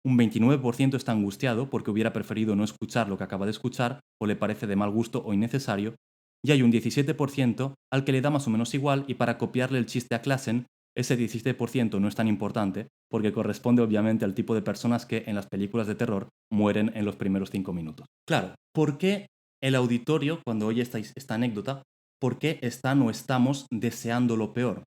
Un 29% está angustiado porque hubiera preferido no escuchar lo que acaba de escuchar o le parece de mal gusto o innecesario, y hay un 17% al que le da más o menos igual y para copiarle el chiste a Klassen, ese 17% no es tan importante porque corresponde obviamente al tipo de personas que en las películas de terror mueren en los primeros 5 minutos. Claro, ¿por qué el auditorio, cuando oye esta anécdota, por qué están o estamos deseando lo peor?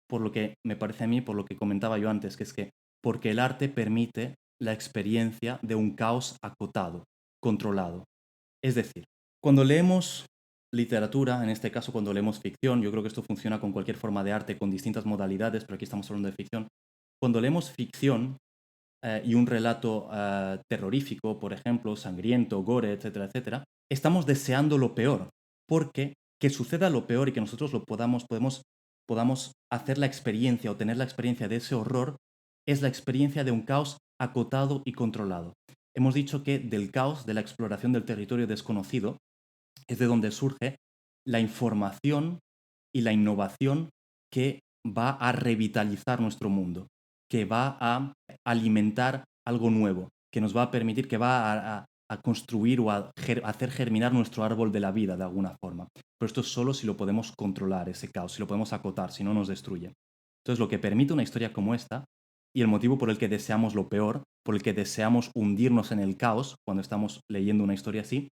Por lo que me parece a mí, por lo que comentaba yo antes, que es que porque el arte permite la experiencia de un caos acotado, controlado. Es decir, cuando leemos literatura, en este caso cuando leemos ficción, yo creo que esto funciona con cualquier forma de arte, con distintas modalidades, pero aquí estamos hablando de ficción. Cuando leemos ficción y un relato terrorífico, por ejemplo, sangriento, gore, etcétera, etcétera, estamos deseando lo peor, porque que suceda lo peor y que nosotros lo podamos hacer la experiencia o tener la experiencia de ese horror, es la experiencia de un caos acotado y controlado. Hemos dicho que del caos, de la exploración del territorio desconocido, es de donde surge la información y la innovación que va a revitalizar nuestro mundo, que va a alimentar algo nuevo, que nos va a permitir, que va a construir o a hacer germinar nuestro árbol de la vida de alguna forma. Pero esto es solo si lo podemos controlar, ese caos, si lo podemos acotar, si no nos destruye. Entonces, lo que permite una historia como esta, y el motivo por el que deseamos lo peor, por el que deseamos hundirnos en el caos cuando estamos leyendo una historia así,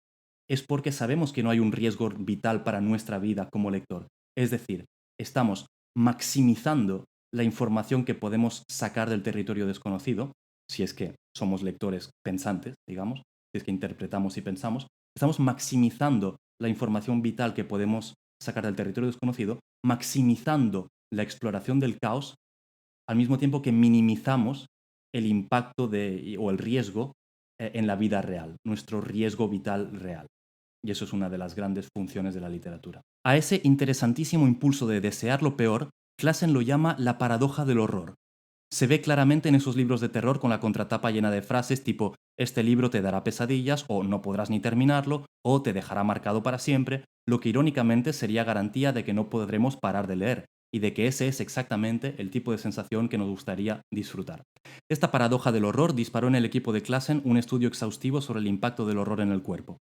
es porque sabemos que no hay un riesgo vital para nuestra vida como lector. Es decir, estamos maximizando la información que podemos sacar del territorio desconocido, si es que somos lectores pensantes, digamos, si es que interpretamos y pensamos, estamos maximizando la información vital que podemos sacar del territorio desconocido, maximizando la exploración del caos, al mismo tiempo que minimizamos el impacto o el riesgo en la vida real, nuestro riesgo vital real. Y eso es una de las grandes funciones de la literatura. A ese interesantísimo impulso de desear lo peor, Classen lo llama la paradoja del horror. Se ve claramente en esos libros de terror con la contratapa llena de frases tipo «este libro te dará pesadillas» o «no podrás ni terminarlo» o «te dejará marcado para siempre», lo que irónicamente sería garantía de que no podremos parar de leer y de que ese es exactamente el tipo de sensación que nos gustaría disfrutar. Esta paradoja del horror disparó en el equipo de Classen un estudio exhaustivo sobre el impacto del horror en el cuerpo.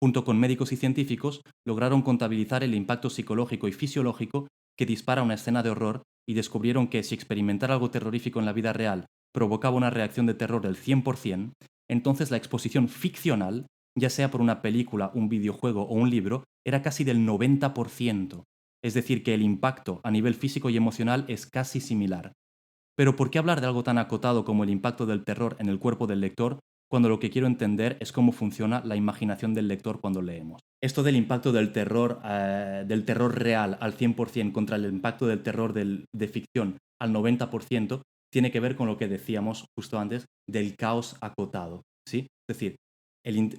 Junto con médicos y científicos, lograron contabilizar el impacto psicológico y fisiológico que dispara una escena de horror y descubrieron que si experimentar algo terrorífico en la vida real provocaba una reacción de terror del 100%, entonces la exposición ficcional, ya sea por una película, un videojuego o un libro, era casi del 90%. Es decir, que el impacto a nivel físico y emocional es casi similar. Pero ¿por qué hablar de algo tan acotado como el impacto del terror en el cuerpo del lector cuando lo que quiero entender es cómo funciona la imaginación del lector cuando leemos? Esto del impacto del terror real al 100% contra el impacto del terror de ficción al 90% tiene que ver con lo que decíamos justo antes del caos acotado, ¿sí? Es decir,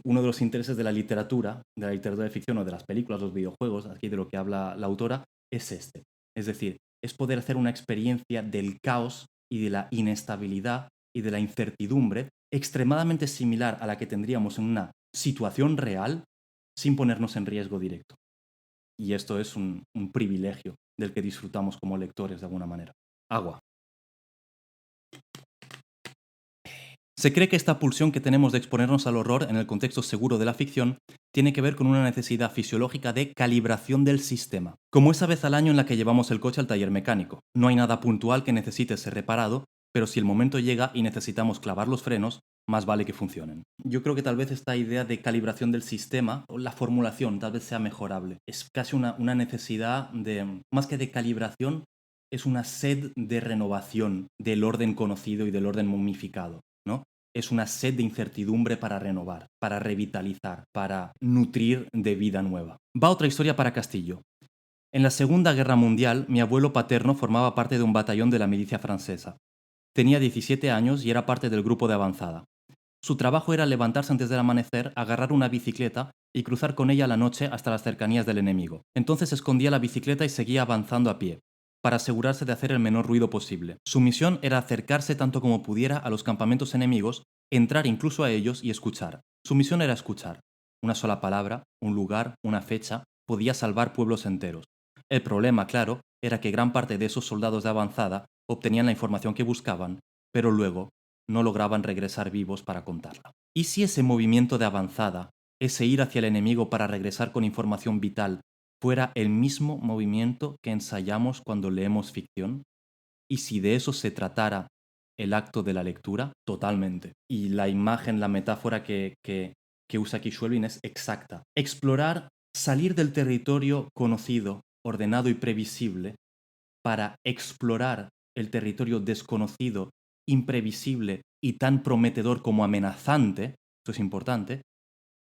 uno de los intereses de la literatura de ficción o de las películas, los videojuegos, aquí de lo que habla la autora, es este. Es decir, es poder hacer una experiencia del caos y de la inestabilidad y de la incertidumbre extremadamente similar a la que tendríamos en una situación real sin ponernos en riesgo directo. Y esto es un privilegio del que disfrutamos como lectores de alguna manera. Agua. Se cree que esta pulsión que tenemos de exponernos al horror en el contexto seguro de la ficción tiene que ver con una necesidad fisiológica de calibración del sistema, como esa vez al año en la que llevamos el coche al taller mecánico. No hay nada puntual que necesite ser reparado, pero si el momento llega y necesitamos clavar los frenos, más vale que funcionen. Yo creo que tal vez esta idea de calibración del sistema, o la formulación, tal vez sea mejorable. Es casi una necesidad de, más que de calibración, es una sed de renovación del orden conocido y del orden momificado, ¿no? Es una sed de incertidumbre para renovar, para revitalizar, para nutrir de vida nueva. Va otra historia para Castillo. En la Segunda Guerra Mundial, mi abuelo paterno formaba parte de un batallón de la milicia francesa. Tenía 17 años y era parte del grupo de avanzada. Su trabajo era levantarse antes del amanecer, agarrar una bicicleta y cruzar con ella la noche hasta las cercanías del enemigo. Entonces escondía la bicicleta y seguía avanzando a pie, para asegurarse de hacer el menor ruido posible. Su misión era acercarse tanto como pudiera a los campamentos enemigos, entrar incluso a ellos y escuchar. Su misión era escuchar. Una sola palabra, un lugar, una fecha, podía salvar pueblos enteros. El problema, claro, era que gran parte de esos soldados de avanzada obtenían la información que buscaban, pero luego no lograban regresar vivos para contarla. ¿Y si ese movimiento de avanzada, ese ir hacia el enemigo para regresar con información vital, fuera el mismo movimiento que ensayamos cuando leemos ficción? ¿Y si de eso se tratara el acto de la lectura? Totalmente. Y la imagen, la metáfora que usa aquí Schweblin es exacta. Explorar, salir del territorio conocido, ordenado y previsible, para explorar el territorio desconocido, imprevisible y tan prometedor como amenazante, esto es importante,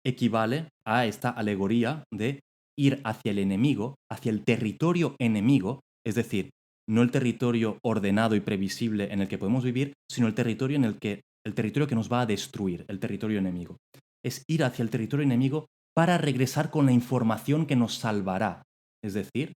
equivale a esta alegoría de ir hacia el enemigo, hacia el territorio enemigo, es decir, no el territorio ordenado y previsible en el que podemos vivir, sino el territorio el territorio que nos va a destruir, el territorio enemigo. Es ir hacia el territorio enemigo para regresar con la información que nos salvará, es decir,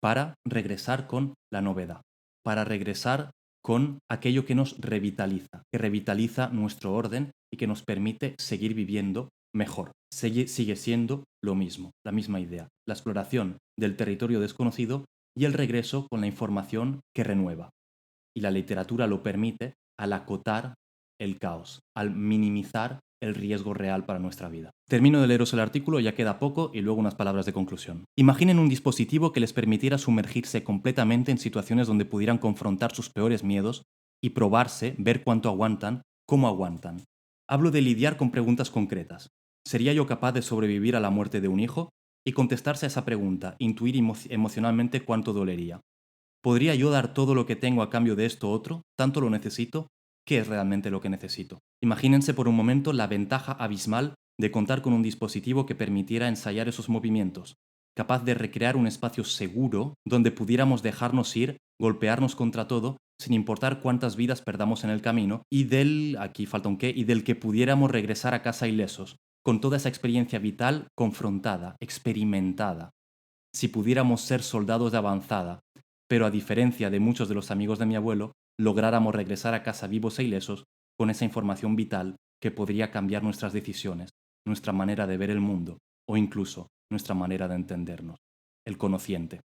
para regresar con la novedad, para regresar con aquello que nos revitaliza, que revitaliza nuestro orden y que nos permite seguir viviendo mejor. Sigue siendo lo mismo, la misma idea, la exploración del territorio desconocido y el regreso con la información que renueva. Y la literatura lo permite al acotar el caos, al minimizar el riesgo real para nuestra vida. Termino de leeros el artículo, ya queda poco, y luego unas palabras de conclusión. Imaginen un dispositivo que les permitiera sumergirse completamente en situaciones donde pudieran confrontar sus peores miedos y probarse, ver cuánto aguantan, cómo aguantan. Hablo de lidiar con preguntas concretas. ¿Sería yo capaz de sobrevivir a la muerte de un hijo? Y contestarse a esa pregunta, intuir emocionalmente cuánto dolería. ¿Podría yo dar todo lo que tengo a cambio de esto otro? ¿Tanto lo necesito? ¿Qué es realmente lo que necesito? Imagínense por un momento la ventaja abismal de contar con un dispositivo que permitiera ensayar esos movimientos, capaz de recrear un espacio seguro donde pudiéramos dejarnos ir, golpearnos contra todo, sin importar cuántas vidas perdamos en el camino, y aquí falta un qué, y del que pudiéramos regresar a casa ilesos, con toda esa experiencia vital confrontada, experimentada. Si pudiéramos ser soldados de avanzada, pero a diferencia de muchos de los amigos de mi abuelo, lográramos regresar a casa vivos e ilesos con esa información vital que podría cambiar nuestras decisiones, nuestra manera de ver el mundo o incluso nuestra manera de entendernos. El conociente,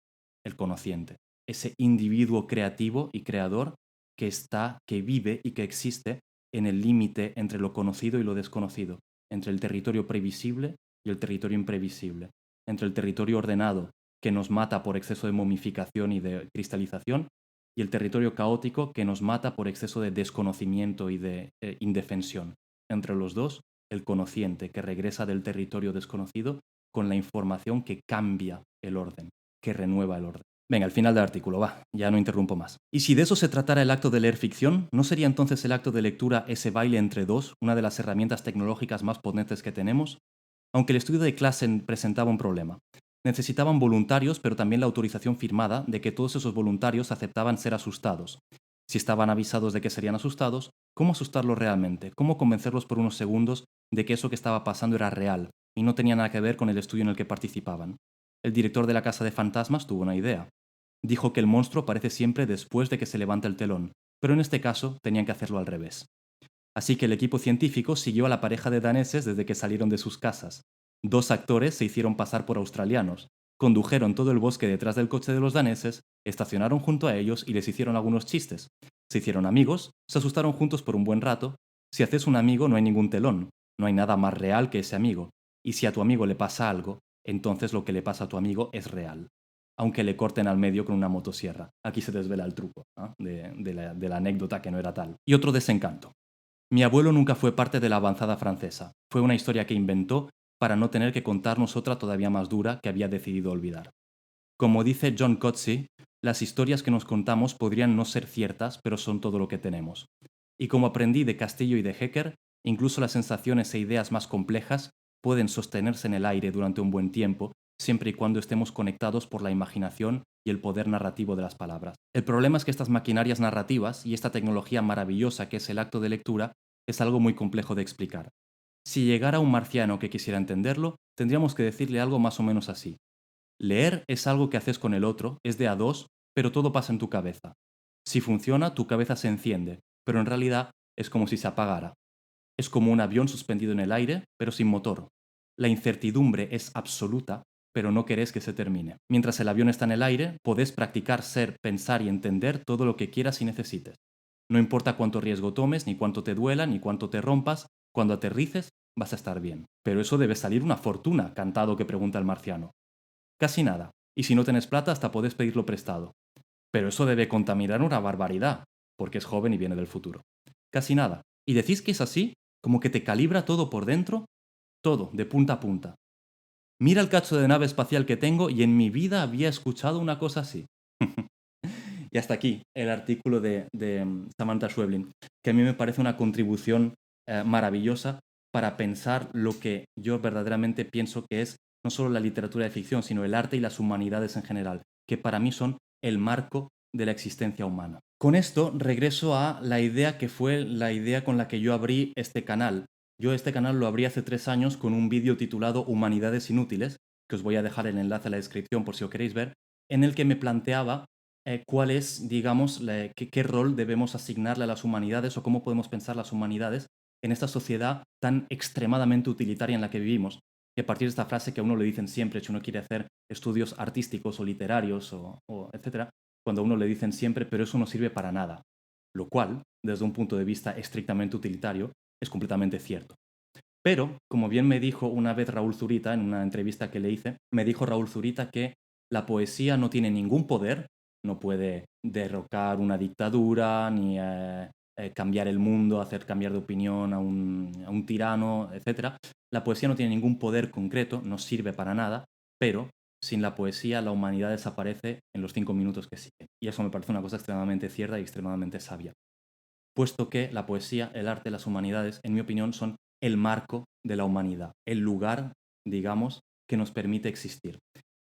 ese individuo creativo y creador que vive y que existe en el límite entre lo conocido y lo desconocido, entre el territorio previsible y el territorio imprevisible, entre el territorio ordenado que nos mata por exceso de momificación y de cristalización, y el territorio caótico que nos mata por exceso de desconocimiento y de indefensión. Entre los dos, el conociente que regresa del territorio desconocido con la información que cambia el orden, que renueva el orden. Venga, al final del artículo, va, ya no interrumpo más. Y si de eso se tratara el acto de leer ficción, ¿no sería entonces el acto de lectura ese baile entre dos, una de las herramientas tecnológicas más potentes que tenemos? Aunque el estudio de Classen presentaba un problema. Necesitaban voluntarios, pero también la autorización firmada de que todos esos voluntarios aceptaban ser asustados. Si estaban avisados de que serían asustados, ¿cómo asustarlos realmente? ¿Cómo convencerlos por unos segundos de que eso que estaba pasando era real y no tenía nada que ver con el estudio en el que participaban? El director de la Casa de Fantasmas tuvo una idea. Dijo que el monstruo aparece siempre después de que se levanta el telón, pero en este caso tenían que hacerlo al revés. Así que el equipo científico siguió a la pareja de daneses desde que salieron de sus casas. Dos actores se hicieron pasar por australianos, condujeron todo el bosque detrás del coche de los daneses, estacionaron junto a ellos y les hicieron algunos chistes. Se hicieron amigos, se asustaron juntos por un buen rato. Si haces un amigo no hay ningún telón, no hay nada más real que ese amigo. Y si a tu amigo le pasa algo, entonces lo que le pasa a tu amigo es real. Aunque le corten al medio con una motosierra. Aquí se desvela el truco, ¿no? de la anécdota que no era tal. Y otro desencanto. Mi abuelo nunca fue parte de la avanzada francesa. Fue una historia que inventó para no tener que contarnos otra todavía más dura que había decidido olvidar. Como dice John Coetzee, las historias que nos contamos podrían no ser ciertas, pero son todo lo que tenemos. Y como aprendí de Castillo y de Hecker, incluso las sensaciones e ideas más complejas pueden sostenerse en el aire durante un buen tiempo, siempre y cuando estemos conectados por la imaginación y el poder narrativo de las palabras. El problema es que estas maquinarias narrativas y esta tecnología maravillosa que es el acto de lectura es algo muy complejo de explicar. Si llegara un marciano que quisiera entenderlo, tendríamos que decirle algo más o menos así. Leer es algo que haces con el otro, es de a dos, pero todo pasa en tu cabeza. Si funciona, tu cabeza se enciende, pero en realidad es como si se apagara. Es como un avión suspendido en el aire, pero sin motor. La incertidumbre es absoluta, pero no querés que se termine. Mientras el avión está en el aire, podés practicar ser, pensar y entender todo lo que quieras y necesites. No importa cuánto riesgo tomes, ni cuánto te duela, ni cuánto te rompas, cuando aterrices vas a estar bien. Pero eso debe salir una fortuna, cantado que pregunta el marciano. Casi nada, y si no tenés plata hasta podés pedirlo prestado. Pero eso debe contaminar una barbaridad, porque es joven y viene del futuro. Casi nada. ¿Y decís que es así? Como que te calibra todo por dentro, todo, de punta a punta. Mira el cacho de nave espacial que tengo y en mi vida había escuchado una cosa así. Y hasta aquí el artículo de Samantha Schweblin, que a mí me parece una contribución maravillosa para pensar lo que yo verdaderamente pienso que es no solo la literatura de ficción, sino el arte y las humanidades en general, que para mí son el marco de la existencia humana. Con esto regreso a la idea que fue la idea con la que yo abrí este canal. Yo este canal lo abrí hace 3 años con un vídeo titulado Humanidades Inútiles, que os voy a dejar el enlace en la descripción por si lo queréis ver, en el que me planteaba cuál es, digamos, qué rol debemos asignarle a las humanidades o cómo podemos pensar las humanidades en esta sociedad tan extremadamente utilitaria en la que vivimos. Y a partir de esta frase que a uno le dicen siempre, si uno quiere hacer estudios artísticos o literarios o etcétera, cuando a uno le dicen siempre, pero eso no sirve para nada. Lo cual desde un punto de vista estrictamente utilitario, es completamente cierto. Pero, como bien me dijo una vez Raúl Zurita, en una entrevista que le hice, me dijo Raúl Zurita que la poesía no tiene ningún poder, no puede derrocar una dictadura, ni cambiar el mundo, hacer cambiar de opinión a un tirano, etc. La poesía no tiene ningún poder concreto, no sirve para nada, pero sin la poesía la humanidad desaparece en los 5 minutos que siguen. Y eso me parece una cosa extremadamente cierta y extremadamente sabia, puesto que la poesía, el arte, las humanidades, en mi opinión, son el marco de la humanidad, el lugar, digamos, que nos permite existir.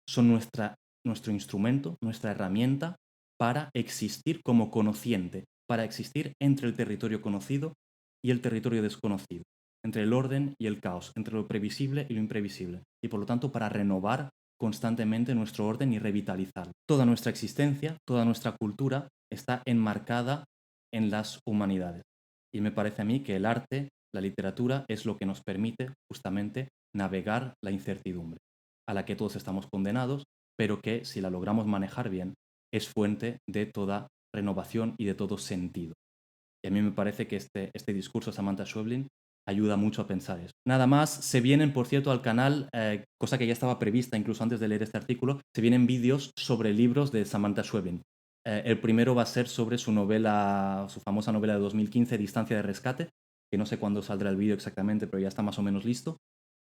Son nuestro instrumento, nuestra herramienta para existir como conociente, para existir entre el territorio conocido y el territorio desconocido, entre el orden y el caos, entre lo previsible y lo imprevisible, y por lo tanto para renovar constantemente nuestro orden y revitalizarlo. Toda nuestra existencia, toda nuestra cultura está enmarcada en las humanidades. Y me parece a mí que el arte, la literatura, es lo que nos permite justamente navegar la incertidumbre, a la que todos estamos condenados, pero que si la logramos manejar bien, es fuente de toda renovación y de todo sentido. Y a mí me parece que este discurso de Samantha Schweblin ayuda mucho a pensar eso. Nada más, se vienen, por cierto, al canal, cosa que ya estaba prevista incluso antes de leer este artículo, se vienen vídeos sobre libros de Samantha Schweblin. El primero va a ser sobre su novela, su famosa novela de 2015, Distancia de rescate, que no sé cuándo saldrá el vídeo exactamente, pero ya está más o menos listo.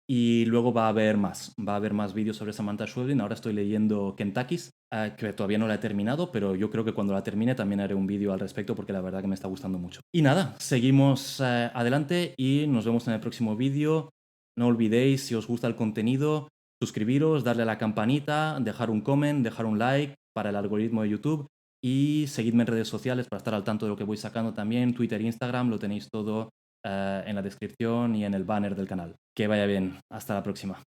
Y luego va a haber más vídeos sobre Samantha Schweblin. Ahora estoy leyendo Kentucky's, que todavía no la he terminado, pero yo creo que cuando la termine también haré un vídeo al respecto porque la verdad que me está gustando mucho. Y nada, seguimos adelante y nos vemos en el próximo vídeo. No olvidéis, si os gusta el contenido, suscribiros, darle a la campanita, dejar un comment, dejar un like para el algoritmo de YouTube y seguidme en redes sociales para estar al tanto de lo que voy sacando también. Twitter, Instagram, lo tenéis todo en la descripción y en el banner del canal. Que vaya bien. Hasta la próxima.